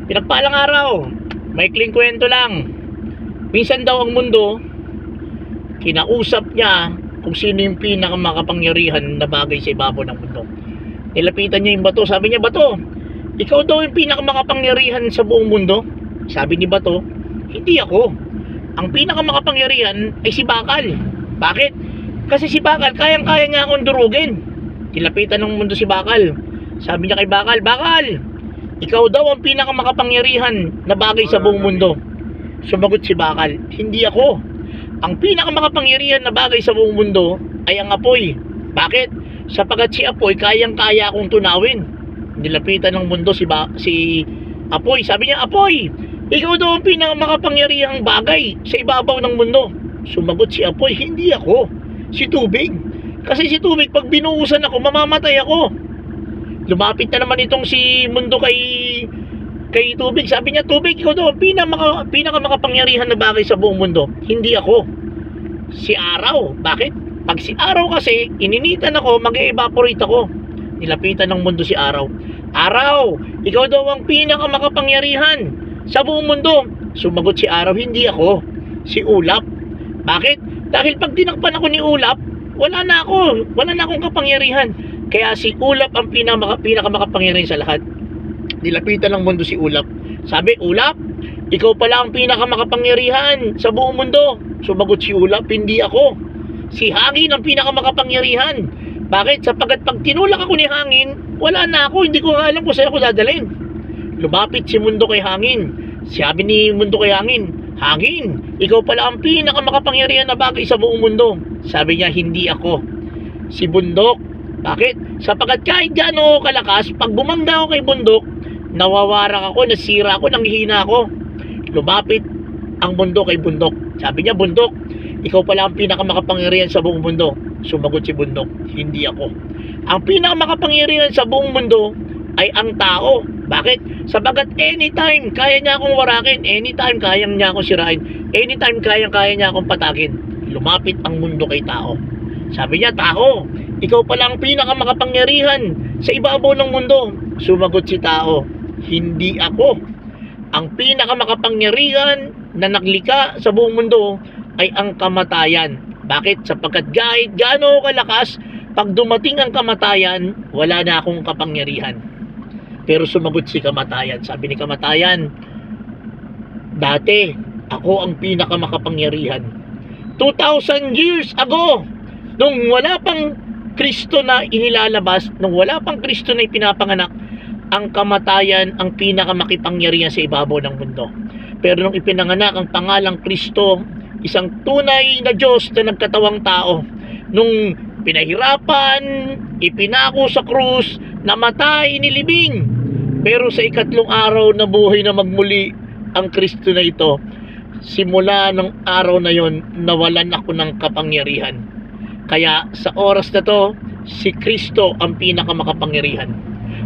Pinagpalang araw, maikling kwento lang. Minsan daw ang mundo, kinausap niya kung sino yung pinakamakapangyarihan na bagay sa ibabaw ng mundo. Nilapitan niya yung bato, sabi niya, "Bato, ikaw daw yung pinakamakapangyarihan sa buong mundo?" Sabi ni bato, "Hindi ako. Ang pinakamakapangyarihan ay si Bakal." "Bakit?" "Kasi si Bakal, kayang-kaya niya akong durugin." Nilapitan ng mundo si Bakal. Sabi niya kay Bakal, "Bakal, ikaw daw ang pinakamakapangyarihan na bagay sa buong mundo." Sumagot si Bakal, "Hindi ako. Ang pinakamakapangyarihan na bagay sa buong mundo ay ang apoy." "Bakit?" "Sapagat si apoy kayang-kaya akong tunawin." Nilapitan ng mundo si apoy. Sabi niya, "Apoy, ikaw daw ang pinakamakapangyarihang bagay sa ibabaw ng mundo." Sumagot si apoy, "Hindi ako. Si tubig. Kasi si tubig, pag binuhusan ako, mamamatay ako." Lumapit na naman itong si mundo kay tubig. Sabi niya, "Tubig, ikaw daw ang pinakamakapangyarihan na bagay sa buong mundo." "Hindi ako. Si araw." "Bakit?" "Pag si araw kasi, ininitan ako, mag-evaporate ako." Nilapitan ng mundo si araw. "Araw, ikaw daw ang pinakamakapangyarihan sa buong mundo." Sumagot si araw, "Hindi ako. Si ulap." "Bakit?" "Dahil pag tinakpan ako ni ulap, wala na akong kapangyarihan. Kaya si ulap ang pinakamakapangyarihan sa lahat." Nilapitan ng mundo si ulap. Sabi, "Ulap, ikaw pala ang pinakamakapangyarihan sa buong mundo." Sumagot si ulap, "Hindi ako. Si hangin ang pinakamakapangyarihan." "Bakit?" "Sapagat pag tinulak ako ni hangin, wala na ako, hindi ko alam kung saan ako dadalhin." Lumapit si mundo kay hangin. Sabi ni mundo kay hangin, "Hangin, ikaw pala ang pinakamakapangyarihan na bagay sa buong mundo." Sabi niya, "Hindi ako. Si bundok." "Bakit?" "Sapagat kahit gaano kalakas, pag bumangga ako kay bundok, nawawarak ako, nasira ako, nanghihina ako." Lumapit ang mundo kay bundok. Sabi niya, "Bundok, ikaw pala ang pinakamakapangyarihan sa buong mundo." Sumagot si bundok, "Hindi ako. Ang pinakamakapangyarihan sa buong mundo ay ang tao." "Bakit?" "Sabagat anytime kaya niya akong warakin, anytime kayang niya akong sirain, anytime kaya niya akong patakin." Lumapit ang mundo kay tao. Sabi niya, "Tao, ikaw pala ang pinakamakapangyarihan sa ibabaw ng mundo." Sumagot si tao, "Hindi ako. Ang pinakamakapangyarihan na naglika sa buong mundo ay ang kamatayan." "Bakit?" "Sapagkat kahit gaano kalakas, pag dumating ang kamatayan, wala na akong kapangyarihan." Pero sumagot si kamatayan. Sabi ni kamatayan, "Dati, ako ang pinakamakapangyarihan. 2,000 years ago, nung wala pang Kristo na inilalabas, nung wala pang Kristo na ipinapanganak, ang kamatayan ang pinakamakipangyarihan sa ibabaw ng mundo. Pero nung ipinanganak ang pangalang Kristo, isang tunay na Diyos na nagkatawang tao, nung pinahirapan, ipinako sa krus, namatay, inilibing, pero sa ikatlong araw na buhay na magmuli ang Kristo na ito. Simula ng araw na yon, nawalan ako ng kapangyarihan. Kaya sa oras na to, si Kristo ang pinakamakapangyarihan."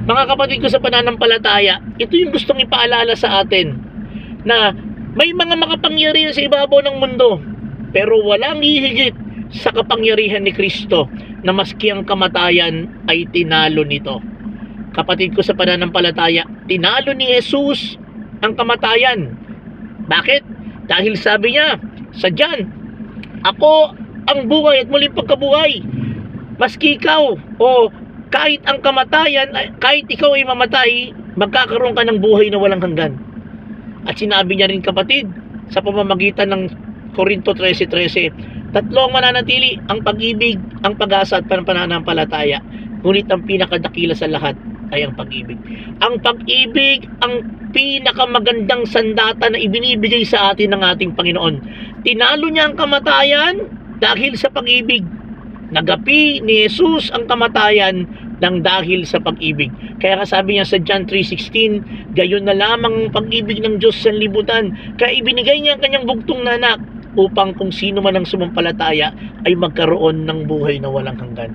Mga kapatid ko sa pananampalataya, ito yung gustong ipaalala sa atin, na may mga makapangyarihan sa ibabaw ng mundo, pero walang hihigit sa kapangyarihan ni Kristo, na maski ang kamatayan ay tinalo nito. Kapatid ko sa pananampalataya, tinalo ni Jesus ang kamatayan. Bakit? Dahil sabi niya sa John, "Ako ang buhay at muling pagkabuhay. Maski ikaw o kahit ang kamatayan, kahit ikaw ay mamatay, magkakaroon ka ng buhay na walang hanggan." At sinabi niya rin, kapatid, sa pamamagitan ng Korinto 13:13, "Tatlo ang mananatili, ang pag-ibig, ang pag-asa at pananampalataya. Ngunit ang pinakadakila sa lahat ay ang pag-ibig." Ang pag-ibig ang pinakamagandang sandata na ibinibigay sa atin ng ating Panginoon. Tinalo niya ang kamatayan dahil sa pag-ibig. Nagapi ni Jesus ang kamatayan ng dahil sa pag-ibig. Kaya sabi niya sa John 3:16, "Gayon na lamang ang pag-ibig ng Diyos sa libutan, kaya ibinigay niya ang kanyang bugtong na anak, upang kung sino man ang sumampalataya ay magkaroon ng buhay na walang hanggan."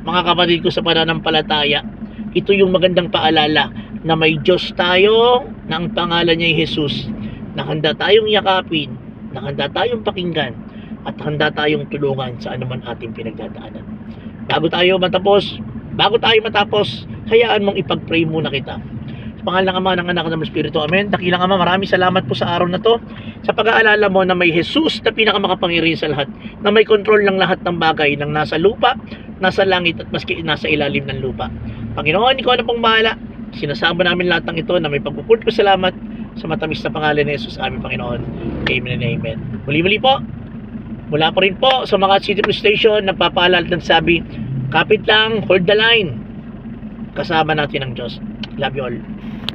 Mga kapatid ko sa pananampalataya, ito yung magandang paalala na may Diyos tayo na ang pangalan niya ay Jesus, na handa tayong yakapin, na handa tayong pakinggan, at handa tayong tulungan sa anuman ating pinagdadaanan. Bago tayo matapos, hayaan mong ipag-pray muna kita. pangalan ng Ama, ng Anak, ng Espiritu. Amen. Dakilang Ama, maraming salamat po sa araw na to, sa pag-aalala mo na may Jesus na pinakamakapangyarihan sa lahat, na may control ng lahat ng bagay, ng nasa lupa, nasa langit, at maski nasa ilalim ng lupa. Panginoon, ikaw na pong bahala. Sinasama namin lahat ng ito na may pagpupulot ko salamat sa matamis na pangalan ni Jesus, aming Panginoon. Amen and amen. Muli-muli po, mula pa rin po sa mga City Police Station, nagpapaalala at sabi, kapit lang, hold the line. Kasama natin ang Diyos. Love you all.